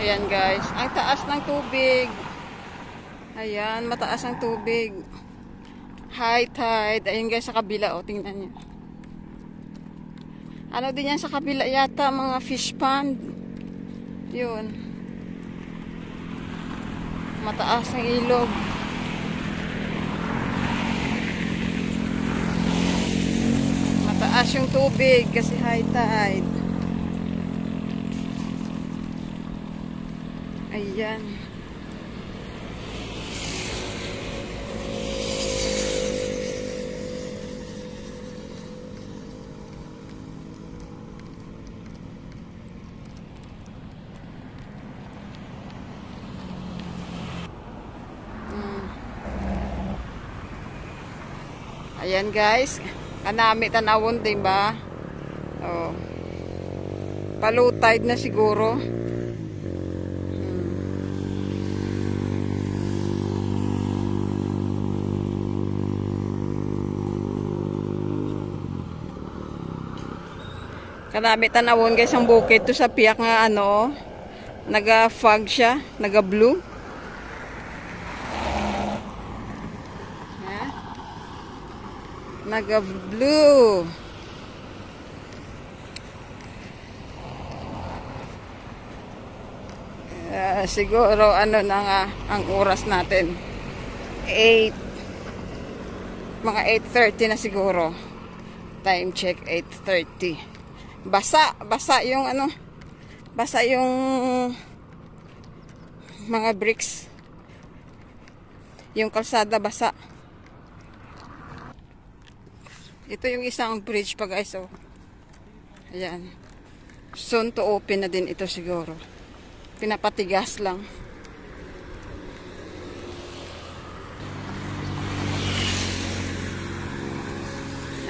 Ayan guys, ang taas ng tubig. Ayan, mataas ang tubig. High tide. Ayan guys, sa kabila, o, tingnan nyo. Ano din yan sa kabila yata, mga fish pond. Yun. Mataas ang ilog. Mataas yung tubig kasi high tide. Ayan. Ayan guys, kanami tanawon din ba? Oh. Low tide na siguro. Kanami tanawon guys ang bukid to sa piyak nga ano, naga-fog siya, naga-blue. Naga-blue. Siguro ano na nga ang oras natin. 8. Mga 8:30 na siguro. Time check 8:30. Basa yung ano. Basa yung mga bricks. Yung kalsada basa. Ito yung isang bridge pa guys, oh. Ayan. Soon to open na din ito siguro. Pinapatigas lang.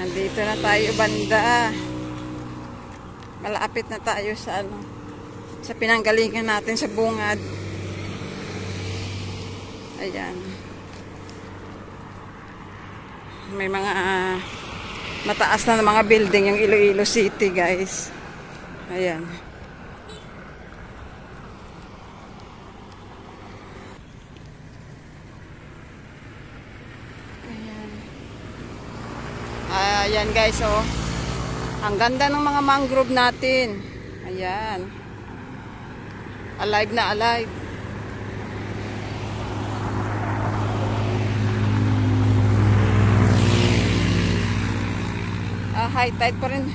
Nandito na tayo banda. Malapit na tayo sa ano, sa pinanggalingan natin sa bungad. Ayan. May mga mataas na mga building yung Iloilo City guys. Ayan. Ayan. Ayan guys, oh. Ang ganda ng mga mangrove natin. Ayan. Alive na alive. High tide pa rin.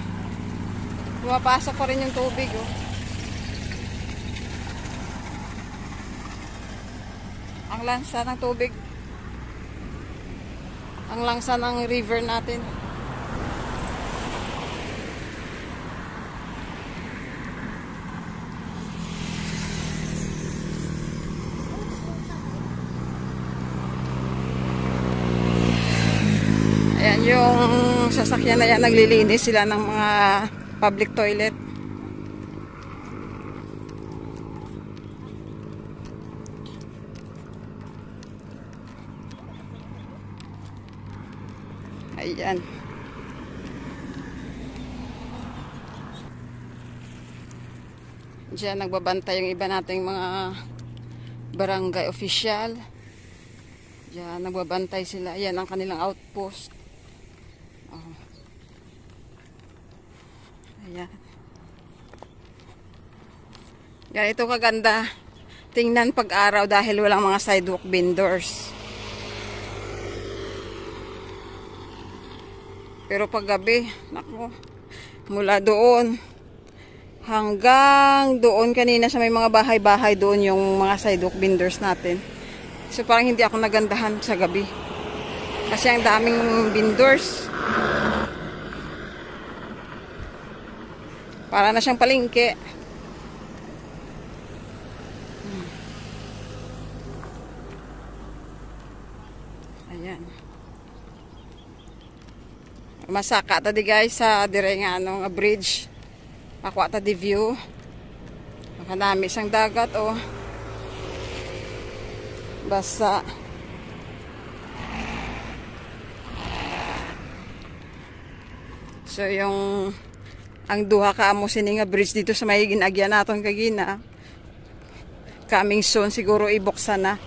Pumapasok pa rin yung tubig, oh. Ang lansa ng tubig. Ang langsa ng river natin. Ayan yung sasakyan na yan, naglilinis sila ng mga public toilet. Ayan. Diyan nagbabantay yung iba nating mga barangay official. Diyan nagbabantay sila. Ayan ang kanilang outpost. Oh. Ayan. Ganito kaganda tingnan pag-araw dahil walang mga sidewalk vendors. Pero pag gabi, naku, mula doon hanggang doon kanina sa may mga bahay-bahay doon yung mga sidewalk vendors natin. So parang hindi ako nagandahan sa gabi. Kasi ang daming vendors. Para na siyang palengke. Ayan. Masaka ta di guys sa dire nga ano nga bridge. Ako ta di view. Nakanami sang dagat, oh. Basa. So yung ang duha ka amo sini nga bridge dito sa may ginagyan naton kagina. coming soon siguro ibuksan na.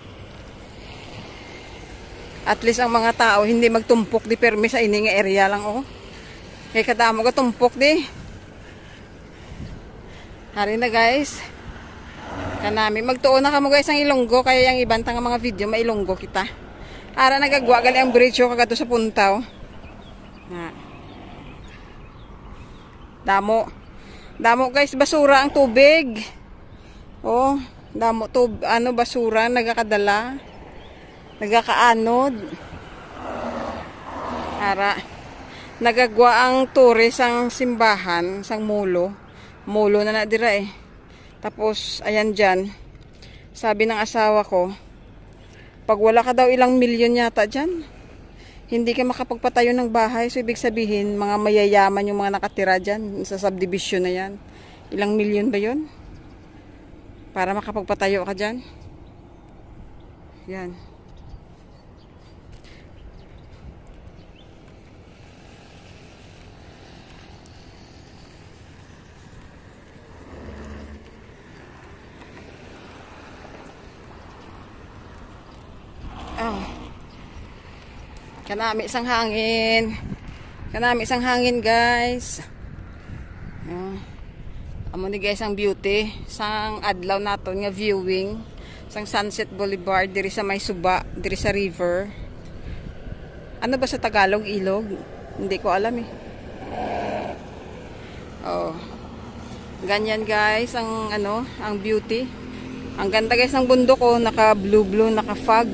At least ang mga tao hindi magtumpok di permi sa ining area lang oh. Kaya kadamo ka tumpok di. Hari na guys. Kanami magtuon na kamo guys ang Ilonggo kaya yang ibantang mga video mailonggo kita. Ara nagagwa gali ang bridge ko kagato sa puntaw. Damo. Damo guys basura ang tubig. Oh, damo to ano basura nagakadala. Nagakaanod. Ara nagagwa ang tourist ang simbahan sang mulo. Mulo na dira eh. Tapos, ayan dyan. Sabi ng asawa ko, pag wala ka daw ilang milyon yata dyan, hindi ka makapagpatayo ng bahay. So, ibig sabihin, mga mayayaman yung mga nakatira dyan sa subdivision na yan. Ilang milyon ba yun? Para makapagpatayo ka dyan. Yan. Oh. Kanami isang hangin. Kanami isang hangin, guys. Oh. Amo ni guys ang beauty sang adlaw naton nga viewing sang Sunset Boulevard diri sa may Suba, diri sa river. Ano ba sa Tagalog ilog? Hindi ko alam eh. Oh. Ganyan guys ang ano, ang beauty. Ang ganda guys ng bundok ko, naka blue, naka fog.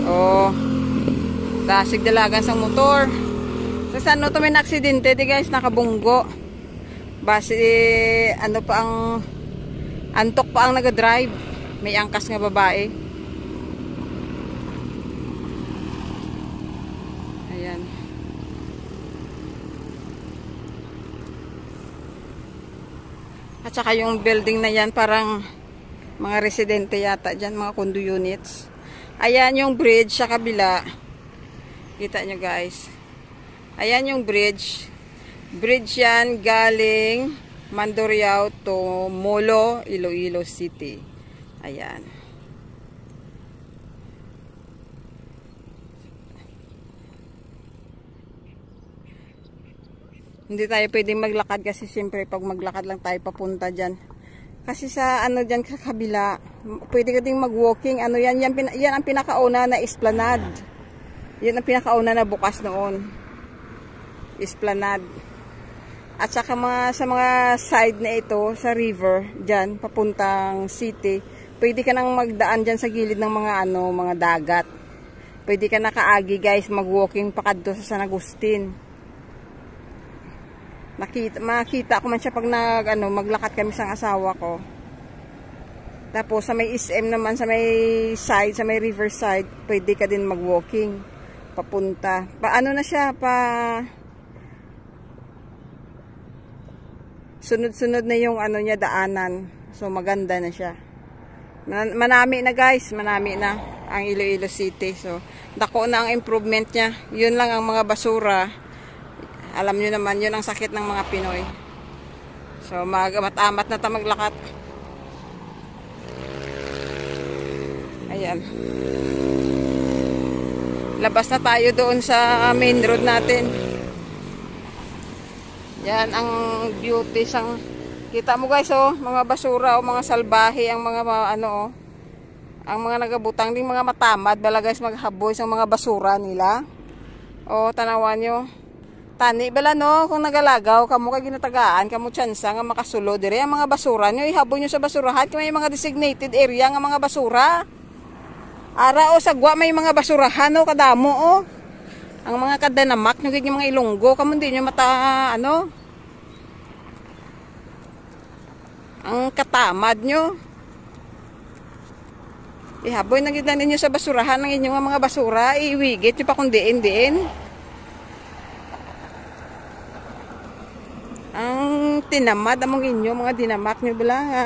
Oh, dasig dalagan sang motor. Sa saan no to may aksidente di guys, nakabunggo. Base ano pa ang antok pa ang naga-drive. May angkas nga babae. Ayan. At saka yung building na yan parang mga residente yata dyan, mga condo units. Ayan yung bridge sa kabila. Kita nyo guys. Ayan yung bridge. Bridge yan galing Mandurriao to Molo, Iloilo City. Ayan. Hindi tayo pwedeng maglakad kasi siyempre pag maglakad lang tayo papunta dyan. Kasi sa ano dyan sa kabila, pwede ka ding mag-walking. Ano yan? Yan ang pinakauna na esplanade. Yan ang pinakauna na bukas noon. Esplanade. At saka sa mga side na ito, sa river, dyan, papuntang city, pwede ka nang magdaan dyan sa gilid ng mga mga dagat. Pwede ka nakaagi guys, mag-walking pakadto sa San Agustin. Makita ko man siya pag maglakad kami sa asawa ko. Tapos sa may SM naman, sa may side, sa may river side, pwede ka din mag-walking papunta. Ano na siya, sunod-sunod na yung niya daanan. So maganda na siya. Manami na guys, manami na ang Iloilo City. So dako na ang improvement niya. Yun lang ang mga basura. Alam nyo naman, yun ang sakit ng mga Pinoy. So, matamat na ta maglakat. Ayan. Labas na tayo doon sa main road natin. Yan ang beauty sang kita mo guys oh, mga basura o mga salbahe ang mga ang mga nagabutang ding mga matamad bala guys maghaboy sa mga basura nila. O tanawan nyo. Tani bala no, kung nagalagaw kamo kay ginatagaan, kamo tsansa nga makasulo dire ang mga basura nyo, ihabon nyo sa basurahan kay may mga designated area nga mga basura. Ara o sagwa may mga basurahan o kadamo o. Ang mga kadanamak nyo kay mga Ilonggo, kamo di nyo mata ang katamad nyo. Ihabon na gid ninyo sa basurahan ng inyong mga basura, iwigit nyo pa kung diin. Ang tinamad among inyo, mga dinamak nyo bala nga.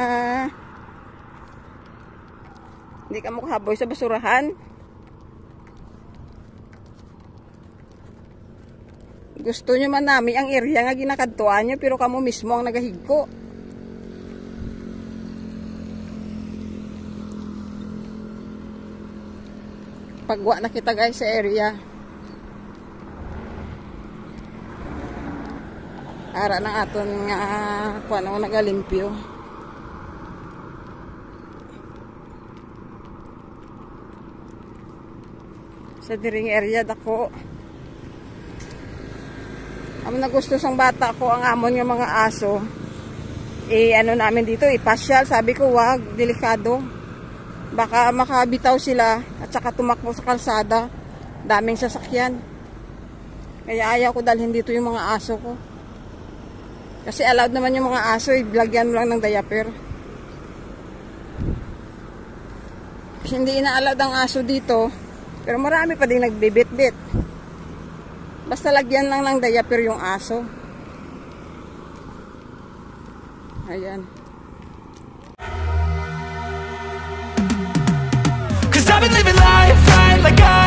Hindi ka mo kahaboy sa basurahan. Gusto nyo man namin ang area nga ginakadtuan nyo, pero kamo mismo ang nagahigko. pagwa na kita guys sa area. Ara ng aton nga kuan o nagalimpyo. Sa diring area dako. Amo na gusto sang bata ko ang amon nga mga aso. Ano namin dito, ipasyal. Sabi ko, wag, delikado. Baka makabitaw sila at saka tumakbo sa kalsada. Daming sasakyan. Kaya ayaw ko dalhin dito yung mga aso ko. Kasi allowed naman yung mga aso, ilagyan mo lang ng diaper. Kasi hindi ina-allowed ang aso dito. Pero marami pa din nagbibit-bit. Basta lagyan lang ng diaper yung aso. Ayan. Cause I've been living life right like I